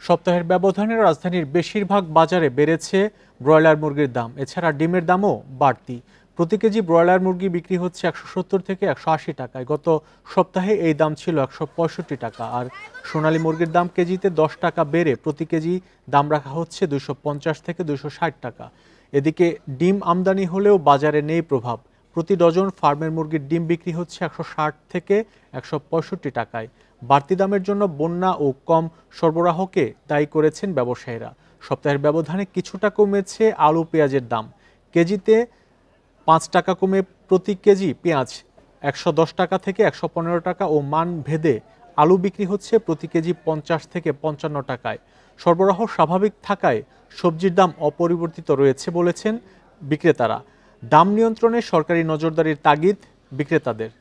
সপ্তাহের ব্যবধানে রাজধানীর বেশিরভাগ বাজারে বেড়েছে ব্রয়লার মুরগির দাম। এছাড়া ডিমের দামও বাড়তি। প্রতি কেজি ব্রয়লার মুরগি বিক্রি হচ্ছে ১৭০ থেকে ১৮০ টাকায়। গত সপ্তাহে এই দাম ছিল ১৬৫ টাকা। আর সোনালী মুরগির দাম কেজিতে ১০ টাকা বেড়ে প্রতি কেজি দাম রাখা হচ্ছে ২৫০ থেকে ২৬০ টাকা। এদিকে ডিম আমদানি হলেও বাজারে নেই প্রভাব। প্রতি ডজন ফার্মের মুরগির ডিম বিক্রি হচ্ছে ১৬০ থেকে ১৬৫ টাকায়। বাড়তি দামের জন্য বন্যা ও কম সরবরাহকে দায়ী করেছেন ব্যবসায়ীরা। সপ্তাহের ব্যবধানে কিছুটা কমেছে আলু পেঁয়াজের দাম। কেজিতে ৫ টাকা কমে প্রতি কেজি পেঁয়াজ ১১০ টাকা থেকে ১১৫ টাকা ও মান ভেদে আলু বিক্রি হচ্ছে প্রতি কেজি ৫০ থেকে ৫৫ টাকায়। সরবরাহ স্বাভাবিক থাকায় সবজির দাম অপরিবর্তিত রয়েছে বলেছেন বিক্রেতারা। দাম নিয়ন্ত্রণে সরকারি নজরদারির তাগিদ বিক্রেতাদের।